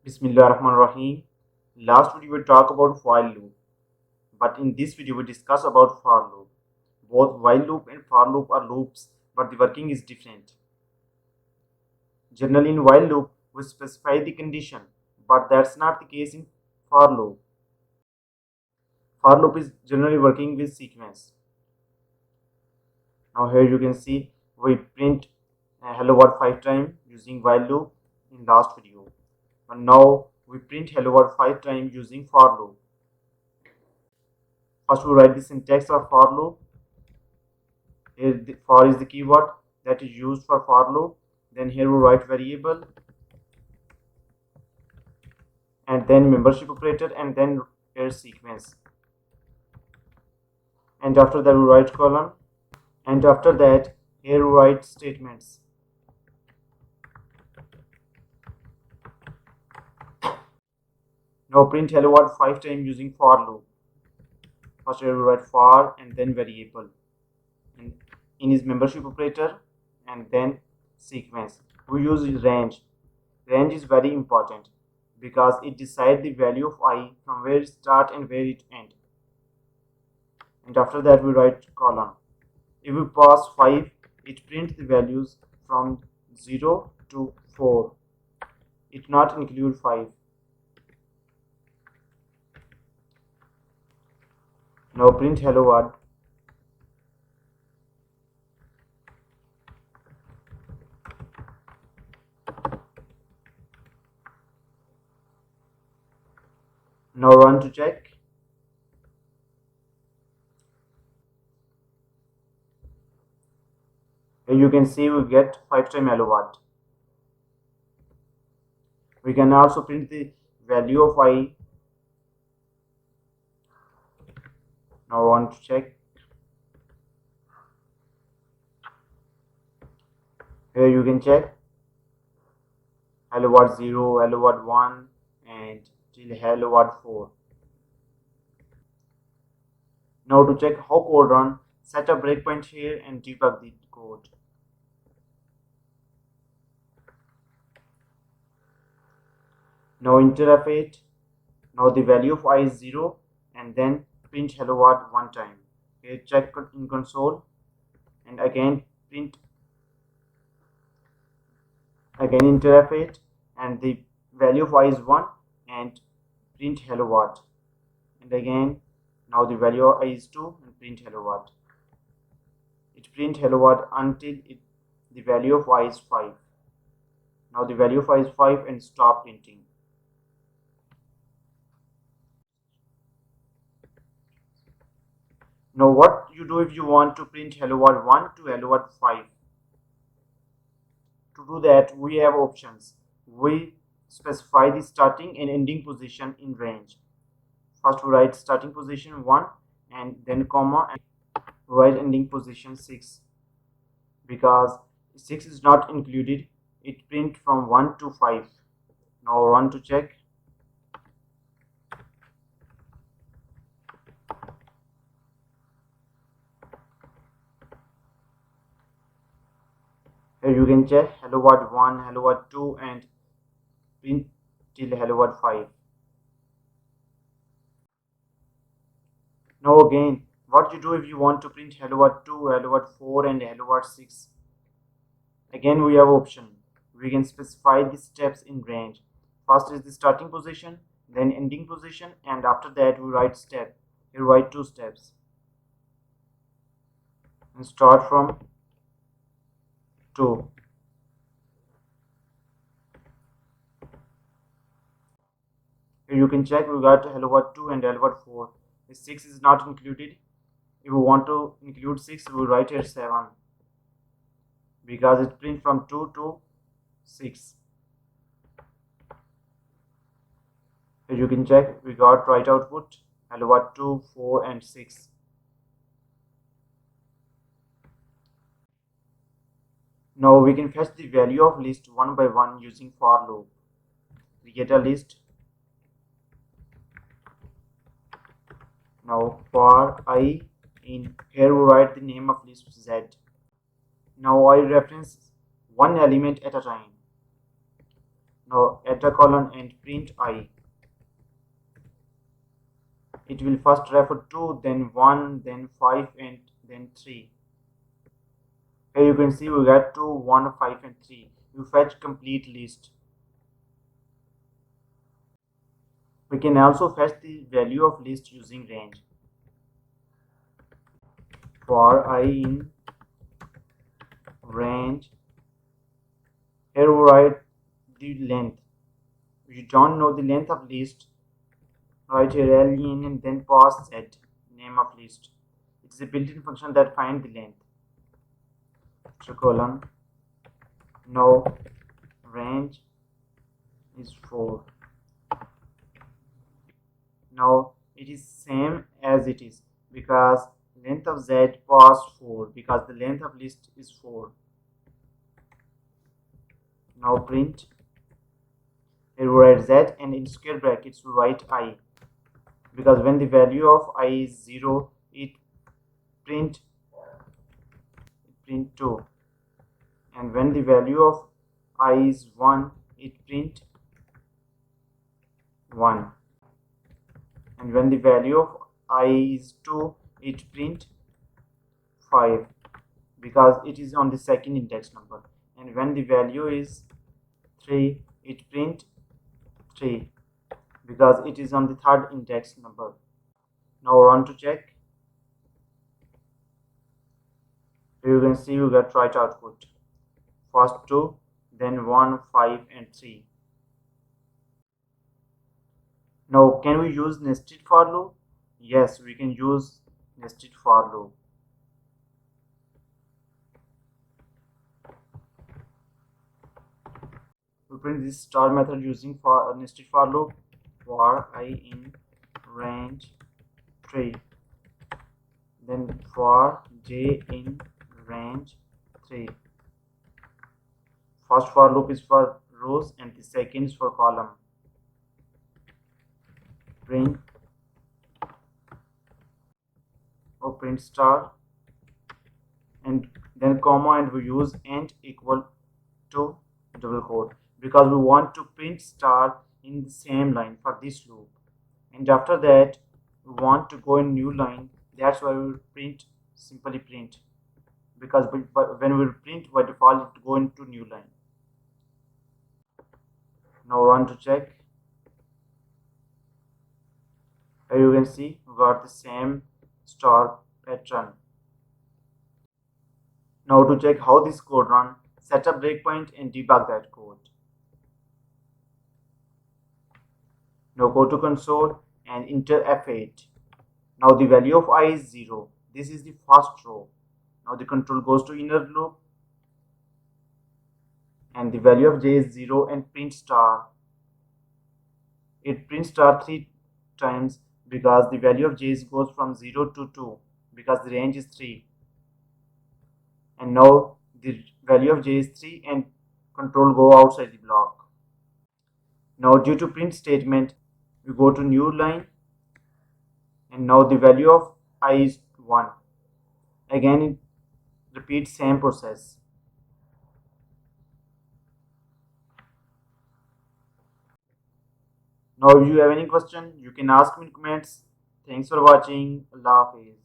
Bismillahirrahmanirrahim. Last video we talked about while loop, but in this video we discuss about for loop. Both while loop and for loop are loops, but the working is different. Generally in while loop we specify the condition, but that's not the case in for loop. For loop is generally working with sequence. Now here you can see we print hello world 5 times using while loop in last video. And now we print hello world 5 times using for loop. First we write the syntax of for loop. Here the for is the keyword that is used for loop. Then here we write variable and then membership operator and then here sequence. And after that we write column and after that here we write statements. Now print hello world 5 times using for loop. First here we write for and then variable and in his membership operator and then sequence. We use range. Range is very important because it decides the value of I from where it start and where it end. And after that we write column. If we pass 5, it prints the values from 0 to 4. It not include 5. Now print hello world. Now run to check. Here you can see we get 5 times hello world. We can also print the value of I. Now run to check. Here you can check hello world 0, hello world 1 and till hello world 4. Now to check how code run, set a breakpoint here and debug the code. Now enter F8. Now the value of I is 0 and then print hello world 1 time. Here check in console and again print again enter F8 and the value of I is 1 and print hello world and again now the value of I is 2 and print hello world. It print hello world until the value of I is 5. Now the value of I is 5 and stop printing. Now what you do if you want to print hello world 1 to hello world 5. To do that we have options. We specify the starting and ending position in range. First we write starting position 1 and then comma and write ending position 6. Because 6 is not included, it print from 1 to 5. Now run to check. Here you can check hello world 1, hello world 2 and print till hello world 5. Now again, what you do if you want to print hello world 2, hello world 4 and hello world 6. Again we have option. We can specify the steps in range. First is the starting position, then ending position and after that we write step. Here write 2 steps. And start from 2. Here you can check we got hello world 2 and hello world 4. The 6 is not included. If we want to include 6, we write here 7 because it print from 2 to 6. Here you can check we got right output hello world 2, 4 and 6. Now we can fetch the value of list one by one using for loop. We get a list. Now for I in here we write the name of list Z. Now I reference one element at a time. Now add a colon and print I. It will first refer 2, then 1, then 5, and then 3. Here you can see we got 2, 1, 5, and 3. You fetch complete list. We can also fetch the value of list using range. For I in range, here we write the length. If you don't know the length of list, write here len and then pass z, name of list. It is a built-in function that finds the length. So colon, now range is 4. Now it is same as it is because length of z passed 4 because the length of list is 4. Now print. Here we write z and in square brackets we write I because when the value of I is 0 it print 2, and when the value of I is 1 it print 1, and when the value of I is 2 it print 5 because it is on the second index number, and when the value is 3 it print 3 because it is on the third index number. Now run to check. Here you can see you get right output. First 2, then 1, 5, and 3. Now can we use nested for loop? Yes, we can use nested for loop. We print this star method using for nested for loop. For I in range 3, then for j in range 3. First for loop is for rows and the second is for column. Print or print star and then comma, and we use and equal to double quote because we want to print star in the same line for this loop, and after that we want to go in new line. That's why we print simply print because when we print by default it go into new line. Now run to check. Here you can see we got the same star pattern. Now to check how this code run, set a breakpoint and debug that code. Now go to console and enter F8. Now the value of I is 0. This is the first row. Now the control goes to inner loop and the value of j is 0 and print star. It prints star 3 times because the value of j goes from 0 to 2 because the range is 3. And now the value of j is 3 and control go outside the block. Now due to print statement we go to new line and now the value of I is 1. Again it repeats same process. Now if you have any question you can ask me in comments. Thanks for watching. Allah Hafiz.